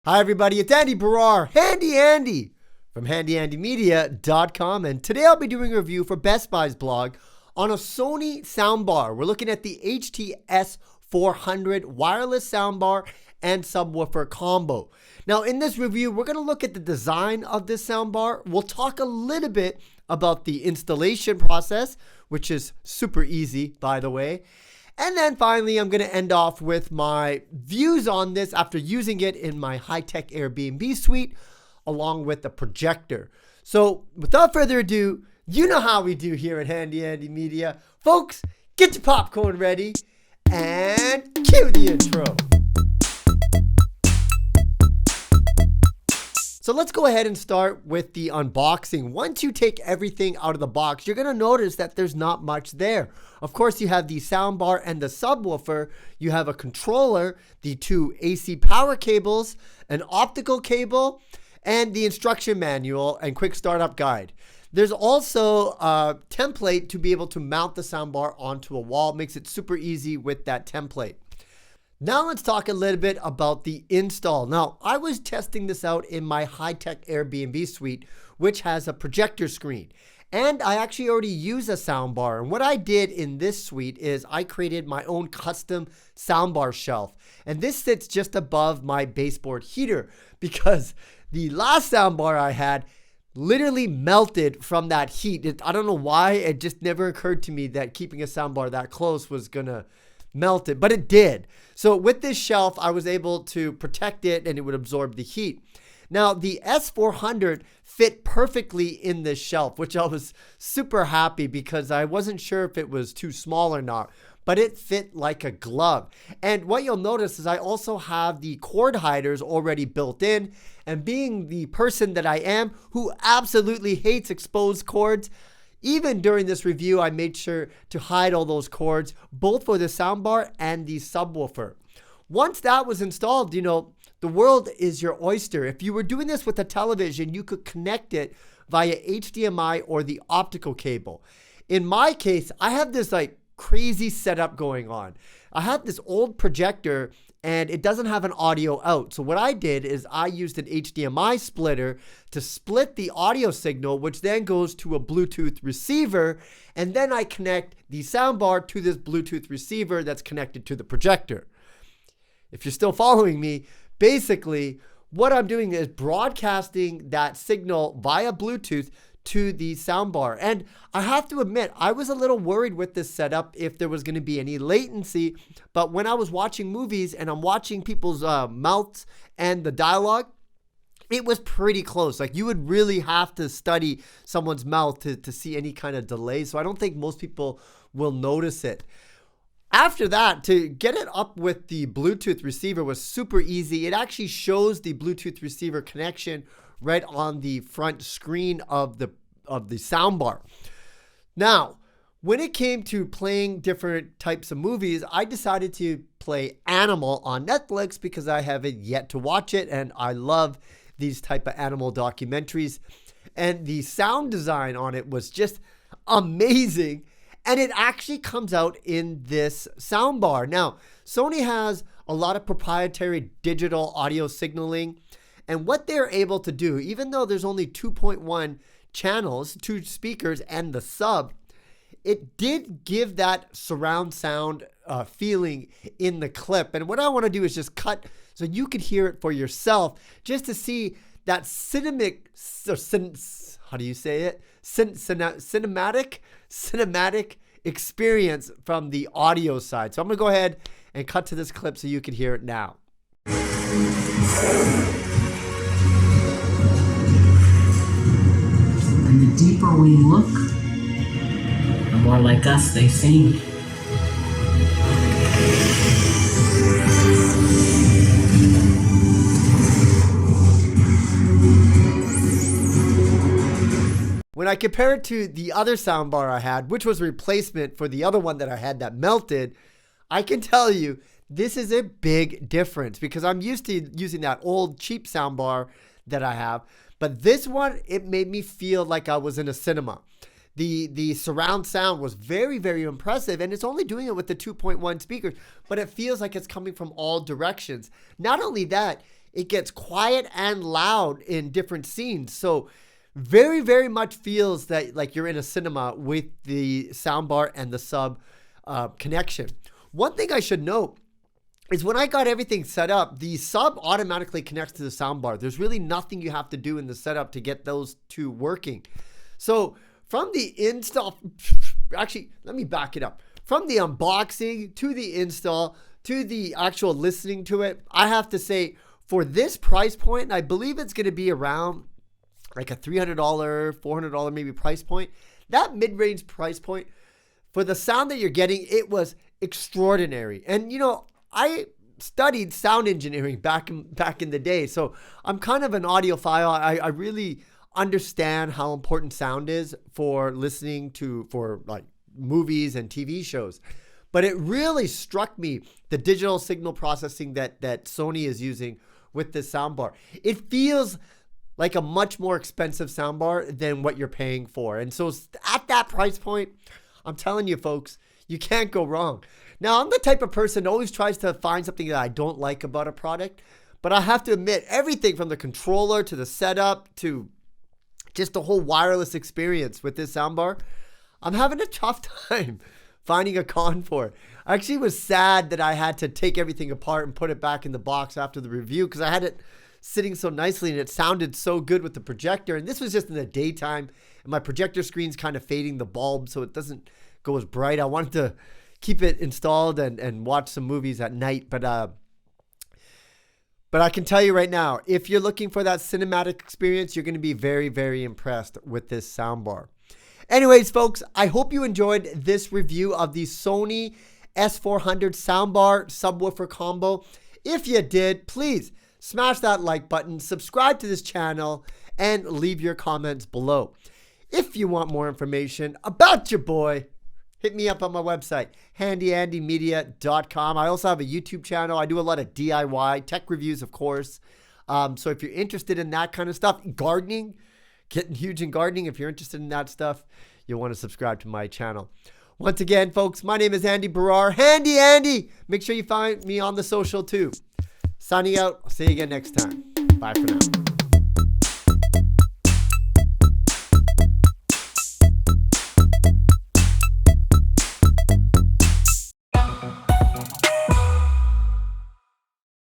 Hi everybody, it's Andy Barrar, Handy Andy from HandyAndyMedia.com, and today I'll be doing a review for Best Buy's blog on a Sony soundbar. We're looking at the HT-S400 wireless soundbar and subwoofer combo. Now in this review, we're going to look at the design of this soundbar. We'll talk a little bit about the installation process, which is super easy, by the way. And then finally, I'm going to end off with my views on this after using it in my high-tech Airbnb suite, along with the projector. So without further ado, you know how we do here at Handy Andy Media. Folks, get your popcorn ready and cue the intro. So let's go ahead and start with the unboxing. Once you take everything out of the box, you're going to notice that there's not much there. Of course, you have the soundbar and the subwoofer. You have a controller, the two AC power cables, an optical cable, and the instruction manual and quick startup guide. There's also a template to be able to mount the soundbar onto a wall. It makes it super easy with that template. Now let's talk a little bit about the install. Now, I was testing this out in my high-tech Airbnb suite, which has a projector screen. And I actually already use a soundbar. And what I did in this suite is I created my own custom soundbar shelf. And this sits just above my baseboard heater because the last soundbar I had literally melted from that heat. I don't know why. It just never occurred to me that keeping a soundbar that close was going to melt it, but it did. So with this shelf, I was able to protect it and it would absorb the heat. Now the S400 fit perfectly in this shelf, which I was super happy because I wasn't sure if it was too small or not, but it fit like a glove. And what you'll notice is I also have the cord hiders already built in, and being the person that I am who absolutely hates exposed cords, even during this review, I made sure to hide all those cords, both for the soundbar and the subwoofer. Once that was installed, you know, the world is your oyster. If you were doing this with a television, you could connect it via HDMI or the optical cable. In my case, I have this like crazy setup going on. I have this old projector and it doesn't have an audio out. So what I did is I used an HDMI splitter to split the audio signal, which then goes to a Bluetooth receiver. And then I connect the soundbar to this Bluetooth receiver that's connected to the projector. If you're still following me, basically what I'm doing is broadcasting that signal via Bluetooth to the soundbar. And I have to admit, I was a little worried with this setup if there was going to be any latency. But when I was watching movies and I'm watching people's mouths and the dialogue, it was pretty close. Like you would really have to study someone's mouth to see any kind of delay. So I don't think most people will notice it. After that, to get it up with the Bluetooth receiver was super easy. It actually shows the Bluetooth receiver connection right on the front screen of the soundbar. Now, when it came to playing different types of movies, I decided to play Animal on Netflix because I haven't yet to watch it, and I love these type of animal documentaries. And the sound design on it was just amazing. And it actually comes out in this soundbar. Now, Sony has a lot of proprietary digital audio signaling. And what they're able to do, even though there's only 2.1 channels, 2 speakers and the sub, it did give that surround sound feeling in the clip. And what I want to do is just cut so you could hear it for yourself, just to see that cinematic experience from the audio side. So I'm going to go ahead and cut to this clip so you can hear it now. And the deeper we look, the more like us they seem. When I compare it to the other soundbar I had, which was a replacement for the other one that I had that melted, I can tell you this is a big difference because I'm used to using that old cheap soundbar that I have. But this one, it made me feel like I was in a cinema. The surround sound was very, very impressive, and it's only doing it with the 2.1 speakers, but it feels like it's coming from all directions. Not only that, it gets quiet and loud in different scenes. So very, very much feels that like you're in a cinema with the soundbar and the sub connection. One thing I should note is when I got everything set up, the sub automatically connects to the soundbar. There's really nothing you have to do in the setup to get those two working. So from the install, actually, let me back it up. From the unboxing to the install to the actual listening to it, I have to say for this price point, I believe it's going to be around like a $300, $400 maybe price point. That mid-range price point, for the sound that you're getting, it was extraordinary. And you know, I studied sound engineering back in the day, so I'm kind of an audiophile. I really understand how important sound is for listening to, for like movies and TV shows. But it really struck me, the digital signal processing that Sony is using with this soundbar. It feels like a much more expensive soundbar than what you're paying for. And so at that price point, I'm telling you folks, you can't go wrong. Now, I'm the type of person that always tries to find something that I don't like about a product, but I have to admit, everything from the controller to the setup to just the whole wireless experience with this soundbar, I'm having a tough time finding a con for it. I actually was sad that I had to take everything apart and put it back in the box after the review because I had it sitting so nicely and it sounded so good with the projector. And this was just in the daytime and my projector screen's kind of fading the bulb so it doesn't go as bright. I wanted to keep it installed and watch some movies at night. But I can tell you right now, if you're looking for that cinematic experience, you're going to be very, very impressed with this soundbar. Anyways, folks, I hope you enjoyed this review of the Sony S400 Soundbar subwoofer combo. If you did, please smash that like button, subscribe to this channel, and leave your comments below. If you want more information about your boy, hit me up on my website, handyandymedia.com. I also have a YouTube channel. I do a lot of DIY, tech reviews, of course. So if you're interested in that kind of stuff, gardening, getting huge in gardening, if you're interested in that stuff, you'll want to subscribe to my channel. Once again, folks, my name is Andy Barrar. Handy Andy. Make sure you find me on the social too. Signing out. I'll see you again next time. Bye for now.